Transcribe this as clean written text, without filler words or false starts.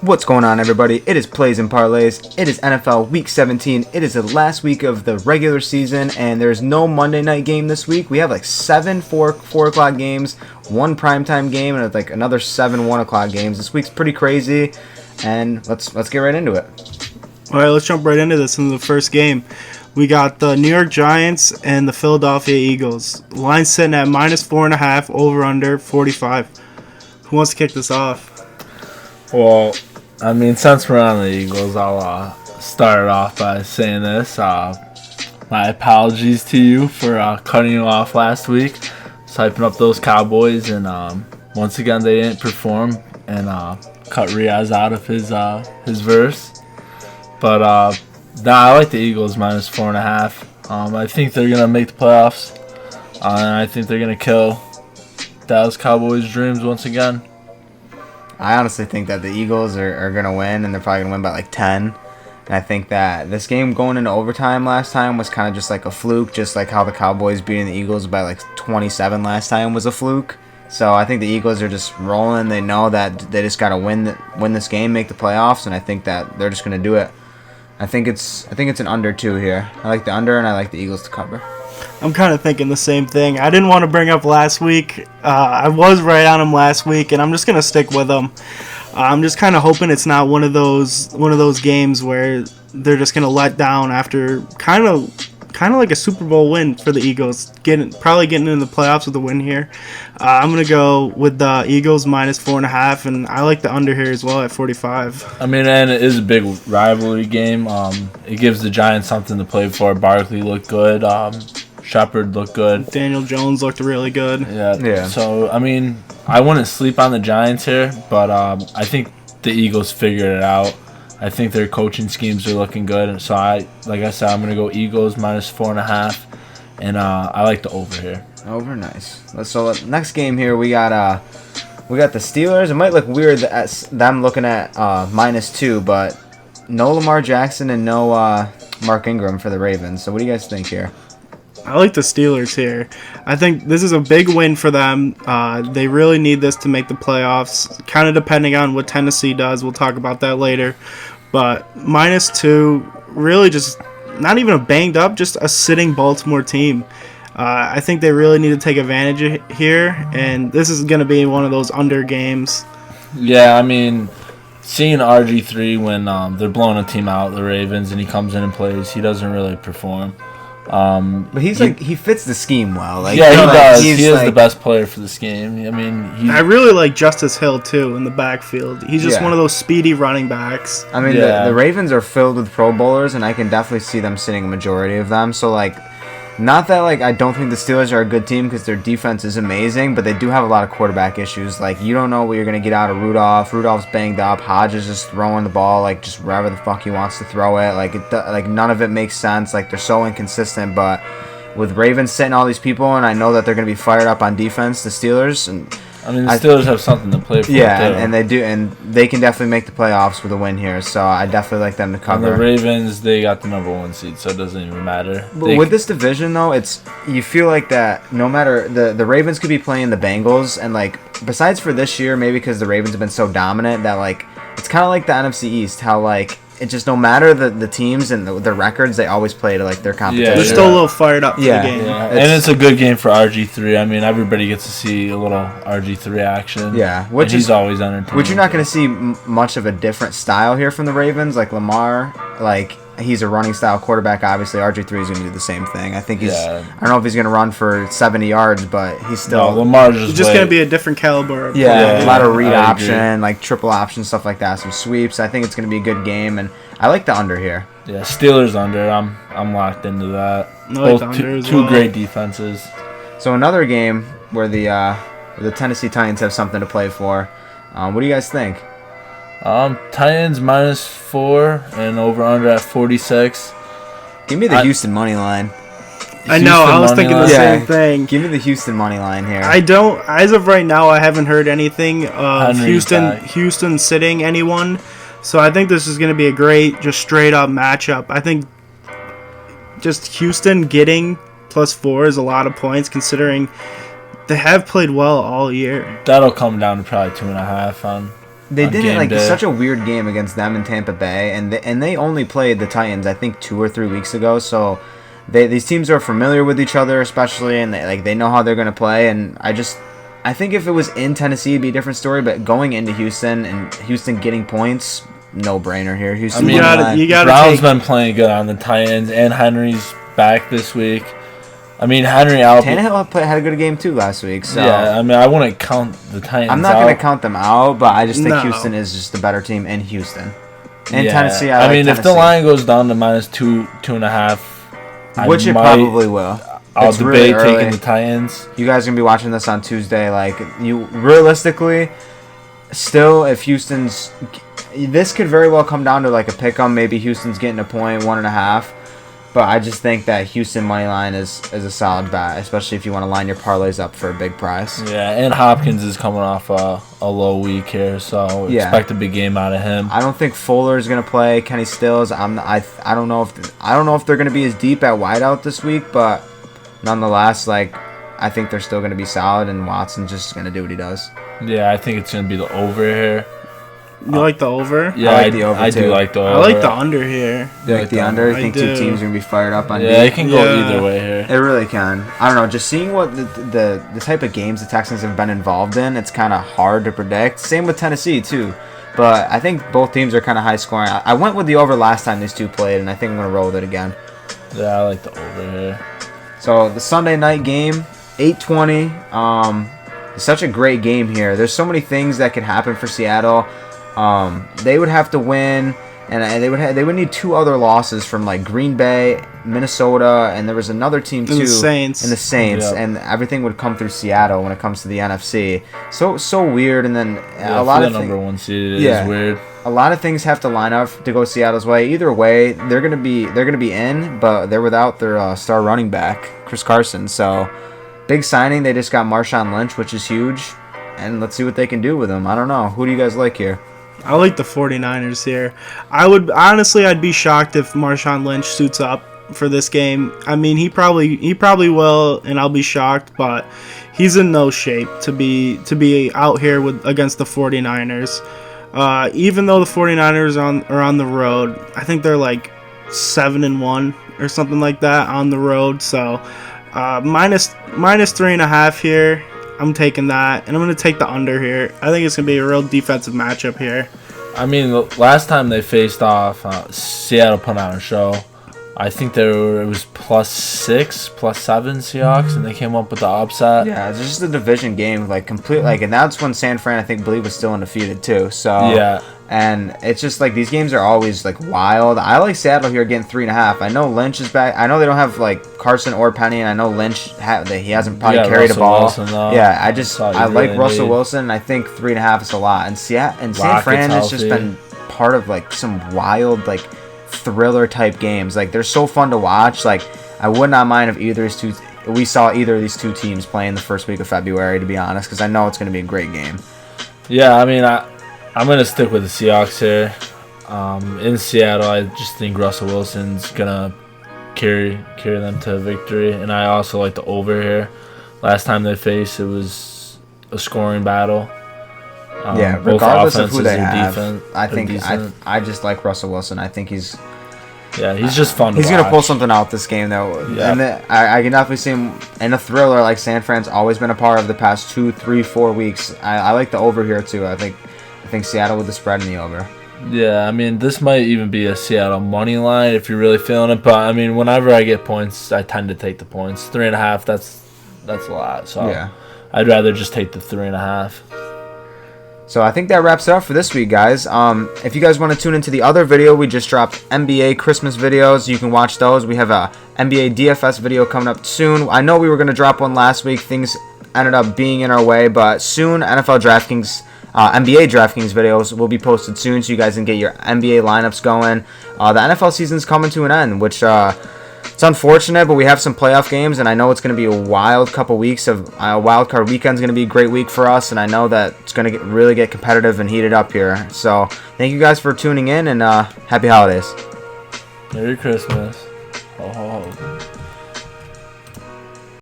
What's going on, everybody? It is Plays and Parlays. It is NFL Week 17. It is the last week of the regular season, and there's no Monday night game this week. We have like 7 4 o'clock games, 1 primetime game, and like another 7 1 o'clock games. This week's pretty crazy, and let's get right into it. All right, let's jump right into this. In the first game, we got the New York Giants and the Philadelphia Eagles. Line sitting at -4.5, over under 45. Who wants to kick this off? Well, I mean, since we're on the Eagles, I'll start off by saying this. My apologies to you for cutting you off last week, hyping up those Cowboys, and once again they didn't perform and cut Riaz out of his verse. But I like the Eagles -4.5. I think they're gonna make the playoffs, and I think they're gonna kill Dallas Cowboys' dreams once again. I honestly think that the Eagles are going to win, and they're probably going to win by like 10. And I think that this game going into overtime last time was kind of just like a fluke, just like how the Cowboys beating the Eagles by like 27 last time was a fluke. So I think the Eagles are just rolling. They know that they just got to win this game, make the playoffs, and I think that they're just going to do it. I think it's an under 2 here. I like the under, and I like the Eagles to cover. I'm kind of thinking the same thing. I didn't want to bring up last week. I was right on them last week, and I'm just gonna stick with them. I'm just kind of hoping it's not one of those games where they're just gonna let down after kind of like a Super Bowl win for the Eagles, probably getting into the playoffs with a win here. I'm gonna go with the Eagles -4.5, and I like the under here as well at 45. I mean, and it is a big rivalry game. It gives the Giants something to play for. Barkley looked good. Shepard looked good. Daniel Jones looked really good. Yeah. So, I mean, I wouldn't sleep on the Giants here, but I think the Eagles figured it out. I think their coaching schemes are looking good. And so, like I said, I'm going to go Eagles -4.5, and I like the over here. Over, nice. So, next game here, we got the Steelers. It might look weird at them looking at -2, but no Lamar Jackson and no Mark Ingram for the Ravens. So, what do you guys think here? I like the Steelers here. I think this is a big win for them. They really need this to make the playoffs, kind of depending on what Tennessee does. We'll talk about that later. But -2, really just not even a banged up, just a sitting Baltimore team. I think they really need to take advantage here, and this is going to be one of those under games. Yeah, I mean, seeing RG3 when they're blowing a team out, the Ravens, and he comes in and plays, he doesn't really perform. But he fits the scheme well. Like, yeah, he does. He is like the best player for this game. I mean, I really like Justice Hill too in the backfield. He's just one of those speedy running backs. I mean, the Ravens are filled with Pro Bowlers, and I can definitely see them sitting a majority of them. So like, not that like I don't think the Steelers are a good team because their defense is amazing, but they do have a lot of quarterback issues. Like, you don't know what you're gonna get out of Rudolph. Rudolph's banged up. Hodge is just throwing the ball like just wherever the fuck he wants to throw it. Like none of it makes sense. Like, they're so inconsistent. But with Ravens sitting all these people, and I know that they're gonna be fired up on defense, the Steelers, and I mean, the Steelers have something to play for. Yeah, and they do, and they can definitely make the playoffs with a win here. So I definitely like them to cover. And the Ravens, they got the #1 seed, so it doesn't even matter. But with this division, though, you feel like that no matter the Ravens could be playing the Bengals, and like besides for this year, maybe because the Ravens have been so dominant that like it's kind of like the NFC East, how like it just no matter the teams and the records, they always play to like their competition. They're still a little fired up for the game. Yeah. And it's a good game for RG3. I mean, everybody gets to see a little RG3 action. Yeah, he's always entertaining. Which you're not going to see much of a different style here from the Ravens. Like Lamar, like he's a running style quarterback. Obviously, RG3 is going to do the same thing. I think I don't know if he's going to run for 70 yards, but he's still. No, Lamar's just going to be a different caliber. A lot of read option, like triple option stuff like that. Some sweeps. I think it's going to be a good game, and I like the under here. Yeah, Steelers under. I'm locked into that. Both two great defenses. So another game where the Tennessee Titans have something to play for. What do you guys think? Titans -4 and over under at 46. Give me the Houston money line. I know. I was thinking the same thing. Give me the Houston money line here. I don't. As of right now, I haven't heard anything of Houston sitting anyone. So I think this is going to be a great, just straight up matchup. I think just Houston getting +4 is a lot of points considering they have played well all year. That'll come down to probably 2.5 on They on did it game like day. such a weird game against them in Tampa Bay, and they only played the Titans I think 2 or 3 weeks ago. So these teams are familiar with each other, especially, and they know how they're gonna play. And I think if it was in Tennessee, it'd be a different story. But going into Houston and Houston getting points, no brainer here. Houston, I mean, you gotta Brown's take. been playing good on the Titans, and Henry's back this week. I mean, Henry out. Tannehill had a good game too last week. So Yeah, I mean, I wouldn't count the Titans. I'm not out. gonna count them out, but I just think No. Houston is just the better team in Houston. In Yeah. Tennessee, I like mean, if the Tennessee. line goes down to -2, 2.5, Which it probably will. I'll It's debate really early. taking the Titans. You guys are gonna be watching this on Tuesday. Like, you realistically, still, if Houston's, this could very well come down to like a pick 'em. Maybe Houston's getting a point, 1.5. But I just think that Houston money line is a solid bet, especially if you want to line your parlays up for a big price. Yeah, and Hopkins is coming off a low week here, so Yeah. expect a big game out of him. I don't think Fuller's gonna play. Kenny Stills. I don't know if they're gonna be as deep at wideout this week, but nonetheless, like, I think they're still gonna be solid, and Watson's just gonna do what he does. Yeah, I think it's gonna be the over here. You like the over? Yeah, like the over, I do too. like the over. I like the under here. You like the under? I I think do. 2 teams are gonna be fired up on Yeah, D. it can go Yeah. either way here. It really can. I don't know. Just seeing what the type of games the Texans have been involved in, it's kind of hard to predict. Same with Tennessee too, but I think both teams are kind of high scoring. I went with the over last time these two played, and I think I'm gonna roll with it again. Yeah, I like the over here. So the Sunday night game, 8:20. It's such a great game here. There's so many things that could happen for Seattle. They would have to win, and they would need 2 other losses from like Green Bay, Minnesota, and there was another team too. And the Saints. And the Saints, Yep. and everything would come through Seattle when it comes to the NFC. So weird, and then Yeah, a lot for of the things. number 1 seed, it Yeah. is weird. A lot of things have to line up to go Seattle's way. Either way, they're gonna be in, but they're without their star running back, Chris Carson. So big signing. They just got Marshawn Lynch, which is huge, and let's see what they can do with him. I don't know. Who do you guys like here? I like the 49ers here. I'd be shocked if Marshawn Lynch suits up for this game. I mean, he probably will, and I'll be shocked, but he's in no shape to be out here against the 49ers. Even though the 49ers are on the road, I think they're like 7-1 or something like that on the road. So minus 3.5 here. I'm taking that, and I'm going to take the under here. I think it's going to be a real defensive matchup here. I mean, the last time they faced off, Seattle put on a show. I think it was +6, +7 Seahawks, and they came up with the upset. Yeah, it's just a division game, like complete, like, and that's when San Fran, I believe, was still undefeated too. So Yeah. and it's just like these games are always like wild. I like Seattle here getting 3.5. I know Lynch is back. I know they don't have like Carson or Penny, and I know Lynch he hasn't probably Yeah, carried Russell a ball. Wilson, though. Yeah, I That's all you like really Russell need. Wilson. And I think 3.5 is a lot. And San Lockett's Fran has just healthy. been part of like some wild like thriller type games. Like they're so fun to watch. Like I would not mind if we saw either of these two teams playing the first week of February, to be honest, because I know it's going to be a great game. Yeah, I mean, I'm going to stick with the Seahawks here. In Seattle, I just think Russell Wilson's going to carry them to victory. And I also like the over here. Last time they faced, it was a scoring battle. Yeah, both regardless of who offenses they are have, decent- I are think decent. I just like Russell Wilson. I think he's He's just fun to He's going to watch. pull something out this game, though. Yeah. And I can definitely see him in a thriller like San Fran's always been a part of the past 2, 3, 4 weeks. I like the over here, too. I think Seattle with the spread in the over. Yeah, I mean, this might even be a Seattle money line if you're really feeling it. But, I mean, whenever I get points, I tend to take the points. 3.5, that's a lot. So Yeah. I'd rather just take the 3.5. So I think that wraps it up for this week, guys. If you guys want to tune into the other video, we just dropped NBA Christmas videos. You can watch those. We have a NBA DFS video coming up soon. I know we were going to drop one last week. Things ended up being in our way, but soon NBA DraftKings videos will be posted soon, so you guys can get your NBA lineups going. The NFL season's coming to an end, which it's unfortunate, but we have some playoff games, and I know it's going to be a wild couple weeks of wild card weekend's going to be a great week for us, and I know that it's going to really get competitive and heated up here. So thank you guys for tuning in, and happy holidays. Merry Christmas. Ho, ho, ho.